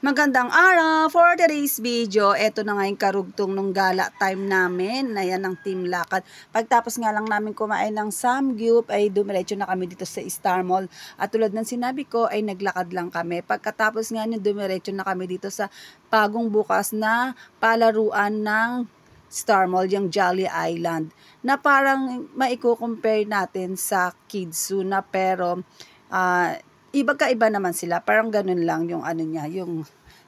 Magandang araw! For today's video, eto na nga yung karugtong ng gala time namin. Ayan ang Team Lakad. Pagtapos nga lang namin kumain ng Samgyup, ay dumiretso na kami dito sa Star Mall. At tulad ng sinabi ko, ay naglakad lang kami. Pagkatapos nga nyo, dumiretso na kami dito sa bagong bukas na palaruan ng Star Mall, yung Jolly Island. Na parang maiko-compare natin sa Kids Zoo na pero iba naman sila. Parang ganun lang yung ano niya, yung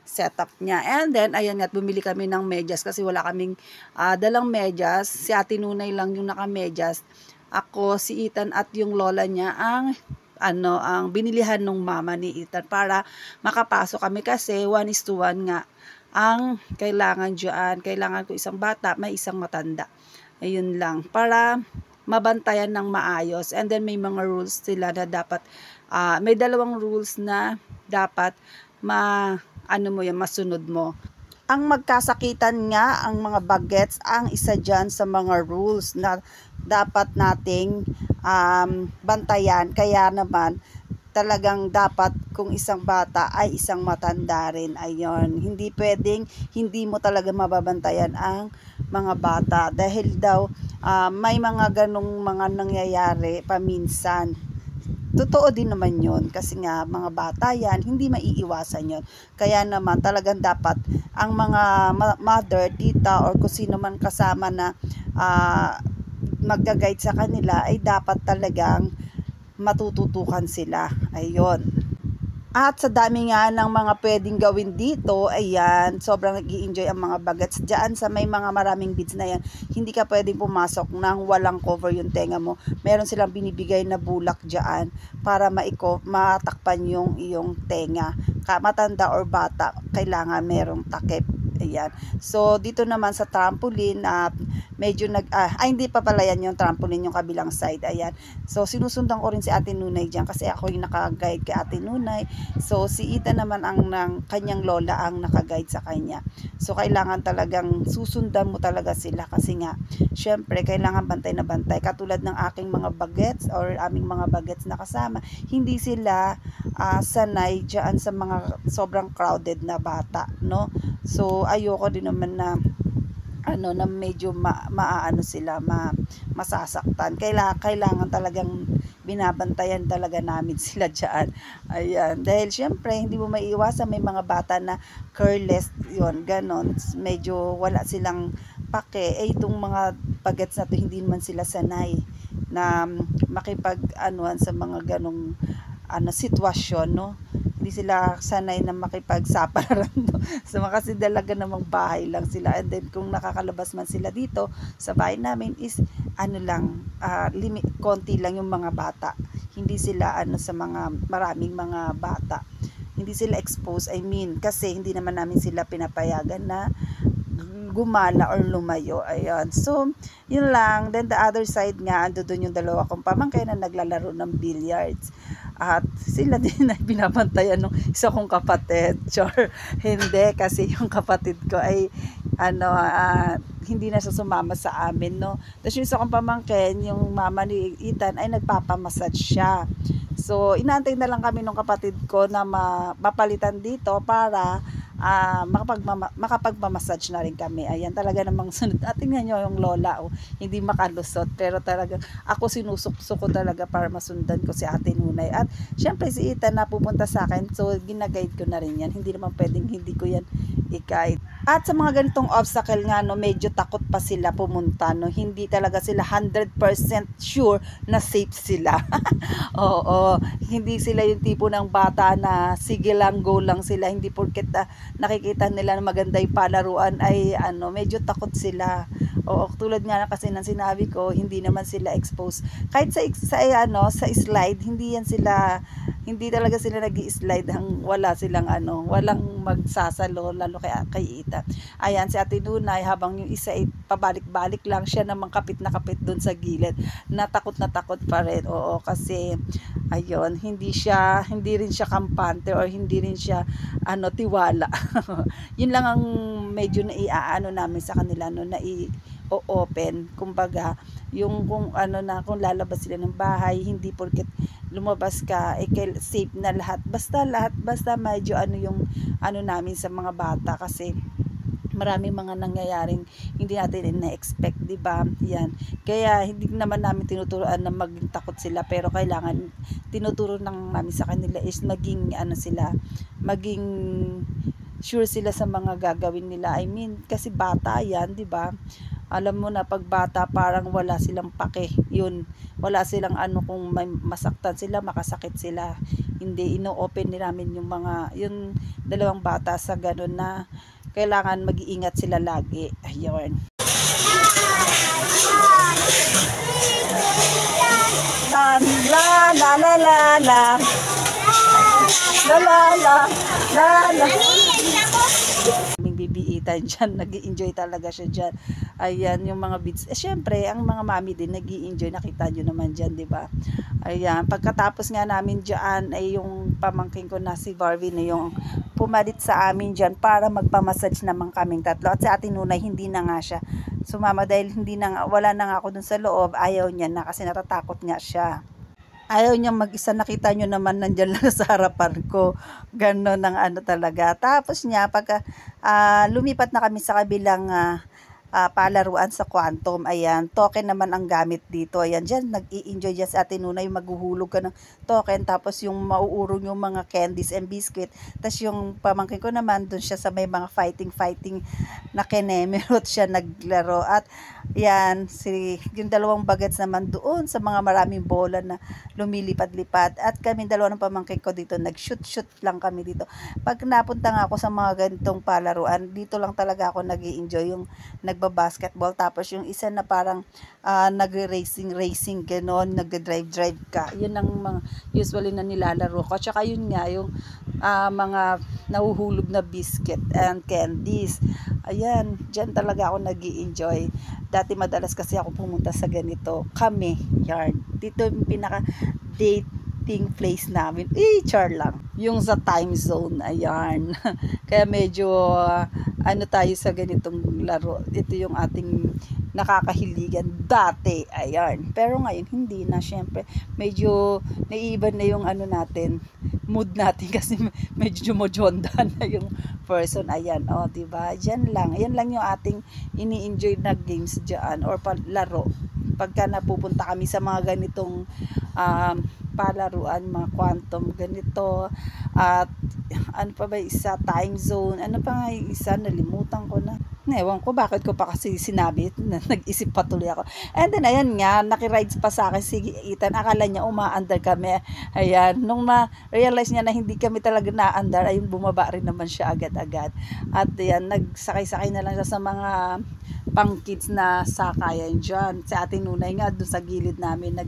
setup niya. And then, ayan nga, bumili kami ng medyas kasi wala kaming dalang medyas. Si Ate Nunay lang yung naka-medyas. Ako, si Ethan at yung lola niya ang binilihan ng mama ni Ethan para makapasok kami kasi 1:1 nga ang kailangan diyan. Kailangan ko isang bata, may isang matanda. Ayun lang. Para mabantayan ng maayos. And then, may mga rules sila na dapat may dalawang rules na dapat masunod mo. Ang magkasakitan nga ang mga bagets ang isa dyan sa mga rules na dapat nating bantayan. Kaya naman talagang dapat kung isang bata ay isang matanda rin. Ayun, hindi pwedeng hindi mo talaga mababantayan ang mga bata dahil daw may mga ganong mga nangyayari paminsan. Totoo din naman yun kasi nga mga bata yan, hindi maiiwasan yun. Kaya naman talagang dapat ang mga mother, tita or kung sino man kasama na magga-guide sa kanila ay dapat talagang matututukan sila. Ayun. At sa dami nga ng mga pwedeng gawin dito, ayan, sobrang nag-i-enjoy ang mga bagets. Diyan sa may mga maraming beads na yan, hindi ka pwedeng pumasok nang walang cover yung tenga mo. Meron silang binibigay na bulak diyan para matakpan yung iyong tenga. Matanda or bata, kailangan merong takip. Ayan. So, dito naman sa trampoline, medyo hindi pa pala yan yung trampoline, yung kabilang side. Ayan. So, sinusundan ko rin si Ate Nunay dyan kasi ako yung naka-guide kay Ate Nunay. So, si Ethan naman kanyang lola ang naka-guide sa kanya. So, kailangan talagang susundan mo talaga sila kasi nga, syempre, kailangan bantay na bantay. Katulad ng aking mga bagets or aming mga bagets na kasama, hindi sila sanay dyan sa mga sobrang crowded na bata, no? So, ayoko din naman na na medyo masasaktan. Kailangan talagang binabantayan talaga namin sila diyan. Ayan. Dahil syempre, hindi mo maiiwasan may mga bata na careless, yun, ganon. Medyo wala silang pake. Itong mga bagets na to, hindi naman sila sanay na makipag-anuan sa mga ganong sitwasyon, no? Hindi sila sanay na makipagsapalaran. So, kasi dalaga namang bahay lang sila. And then, kung nakakalabas man sila dito sa bahay namin is, konti lang yung mga bata. Hindi sila, sa mga maraming mga bata. Hindi sila exposed, kasi hindi naman namin sila pinapayagan na gumala or lumayo. Ayan. So, yun lang. Then, the other side nga, doon yung dalawa kong pamangkin na naglalaro ng billiards. At sila din ay binabantayan ng isa kong kapatid. Sure. Hindi, kasi yung kapatid ko ay hindi na siya sumama sa amin, no. Tapos yung isa kong pamangkin, yung mama ni Ethan ay nagpapamassage siya. So, inaantay na lang kami ng kapatid ko na mapalitan dito para makapagmamassage na rin kami. Ayan, talaga namang sunod. At tingnan nyo yung lola, hindi makalusot. Pero talaga, ako sinusukso ko talaga para masundan ko si Ate Nunay. At syempre si Ethan na pupunta sa akin, so ginaguide ko na rin yan. Hindi naman pwedeng hindi ko yan i-guide. At sa mga ganitong obstacle nga, no, medyo takot pa sila pumunta, no. Hindi talaga sila 100% sure na safe sila. Oo, hindi sila yung tipo ng bata na sige lang, go lang sila. Hindi porket nakikita nila na maganda yung palaruan ay medyo takot sila. Oo, tulad nga na kasi ng sinabi ko, hindi naman sila exposed. Kahit sa slide, hindi talaga sila nag-i-slide wala silang walang magsasalo lalo kay Ita. Ayan, si Ate Nunay, habang yung isa ay pabalik-balik lang siya namang kapit na kapit doon sa gilid. Na takot pa rin. Oo, kasi ayun, hindi rin siya kampante or hindi rin siya tiwala. Yun lang ang medyo namin sa kanila, no, o open. Kumbaga, yung kung ano na, kung lalabas sila ng bahay, hindi porket lumabas ka, safe na lahat. Basta medyo ano yung ano namin sa mga bata kasi maraming mga nangyayaring hindi natin na-expect, di ba? Yan. Kaya hindi naman namin tinuturuan na maging takot sila, pero kailangan tinuturo ng namin sa kanila is maging ano sila, maging sure sila sa mga gagawin nila. I mean, kasi bata yan, di ba? Alam mo na pag bata parang wala silang pake. Yun, wala silang ano kung may masaktan sila, makasakit sila. Hindi ino-open namin yung mga yung dalawang bata sa ganun na kailangan mag-iingat sila lagi. Ayun. La la la la la la la la la la. Bibiitan dyan, nag-i-enjoy talaga siya dyan. Ayan, yung mga beads. Syempre, ang mga mami din nag-i-enjoy, nakita nyo naman dyan, di ba? Ayan, pagkatapos nga namin dyan, ay yung pamangkin ko na si Barbie na yung pumalit sa amin dyan para magpamassage naman kaming tatlo. At sa ating Nunay, hindi na nga siya sumama dahil wala na nga ako dun sa loob. Ayaw niya na kasi natatakot nga siya. Ayaw niyang mag-isa, nakita nyo naman nandyan lang sa harapan ko. Ganon ang ano talaga. Tapos niya, pagka lumipat na kami sa kabilang palaruan sa Quantum, ayan, token naman ang gamit dito. Ayan, dyan, nag-i-enjoy dyan sa atin Nunay, maghuhulog ka ng token, tapos yung mauurong yung mga candies and biscuit. Tapos yung pamangkin ko naman, dun siya sa may mga fighting na kinemerot siya naglaro. At yan, yung dalawang bagets naman doon sa mga maraming bola na lumilipad-lipad. At kami dalawa ng pamangkin ko dito, nag-shoot lang kami dito. Pag napunta nga ako sa mga ganitong palaruan, dito lang talaga ako nag-i-enjoy, yung nagba-basketball. Tapos yung isa na parang nagre-racing, ganon, nagde-drive ka. Yun ang mga usually na nilalaro ko. Tsaka yun nga, yung mga nahuhulog na biscuit and candies. Ayan, dyan talaga ako nag-i-enjoy. Dati madalas kasi ako pumunta sa ganito. Kami, yard. Dito yung pinaka-dating place namin. Char lang. Yung sa time zone, ayan. Kaya medyo, ano tayo sa ganitong laro. Ito yung ating nakakahiligan dati, ayan. Pero ngayon, hindi na, syempre. Medyo naiiba na yung ano natin, mood natin kasi medyo mojonda na yung person. Ayan, diba? Diyan lang. Ayan lang yung ating ini-enjoy na games dyan or laro. Pagka napupunta kami sa mga ganitong palaruan, mga Quantum, ganito. At ano pa ba isa? Time zone. Ano pa nga yung isa? Nalimutan ko na. Ewan ko bakit ko pa kasi sinabi, nag-isip pa tuloy ako. And then ayan nga, nakirides pa sa akin si Ethan, akala niya umaandar kami. Ayan, nung ma-realize niya na hindi kami talaga naandar, ayun, bumaba rin naman siya agad-agad. At ayan, nagsakay-sakay na lang siya sa mga pang kids na sakayan dyan. Sa ating Nunay nga, dun sa gilid namin,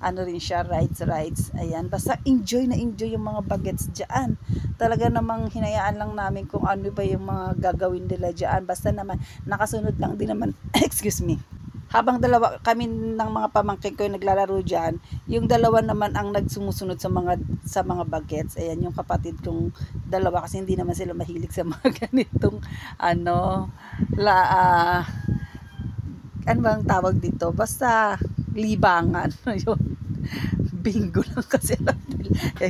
rin siya, rides. Ayan, basta enjoy na enjoy yung mga bagets dyan. Talaga namang hinayaan lang namin kung ano ba yung mga gagawin nila dyan. Basta naman, nakasunod lang din naman, excuse me. Habang dalawa kami ng mga pamangkin ko yung naglalaro dyan, yung dalawa naman ang nagsumusunod sa mga bagets. Ayan, yung kapatid kong dalawa kasi hindi naman sila mahilig sa mga ganitong ano bang tawag dito? Basta libangan. Yun. Bingo lang kasi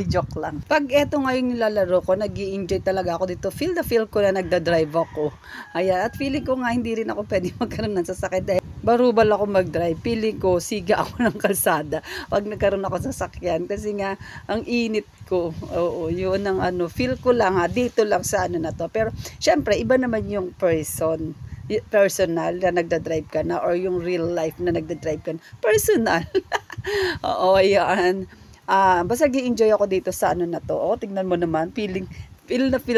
joke lang. Pag eto ngayon nilalaro ko, nag-i-enjoy talaga ako dito. Feel ko na nagda-drive ako. Ayan, at feeling ko nga hindi rin ako pwede magkaroon ng sasakyan dahil barubal ako mag-drive. Feeling ko siga ako ng kalsada pag nagkaroon ako sa sasakyan kasi nga ang init ko. Oo, yun ang feel ko lang dito lang sa na to. Pero syempre iba naman yung personal na nagda-drive ka na or yung real life na nagda-drive ka na. Personal. Oo, ayan. Basta gi-enjoy ako dito sa na to. Tingnan mo naman, feel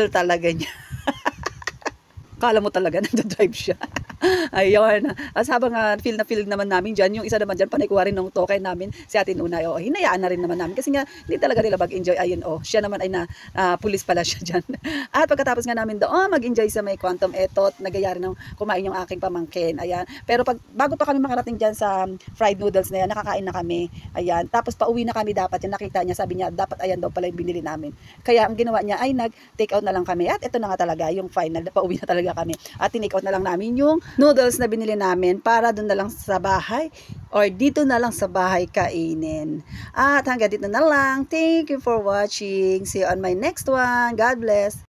talaga niya. Kala mo talaga nagda-drive siya. Ayun. As habang feel naman namin dyan, yung isa naman dyan, panikuha rin ng token namin si Ate Nunay. Hinayaan na rin naman namin. Kasi nga, hindi talaga nila mag-enjoy. Ayun, siya naman ay pulis pala siya dyan. At pagkatapos nga namin doon, mag-enjoy sa may Quantum, eto, nagayari ng kumain yung aking pamangkin. Ayan. Pero bago pa kami makarating dyan sa fried noodles na yan, nakakain na kami. Ayan. Tapos pauwi na kami dapat. Yung nakita niya, sabi niya, dapat ayan daw pala yung binili namin. Kaya ang ginawa niya ay nag-take out na lang kami. At ito na nga talaga, yung final. Pauwi na talaga kami. At tinake out na lang namin yung noodles na binili namin para doon na lang sa bahay or dito na lang sa bahay kainin. At hanggang dito na lang. Thank you for watching. See you on my next one. God bless.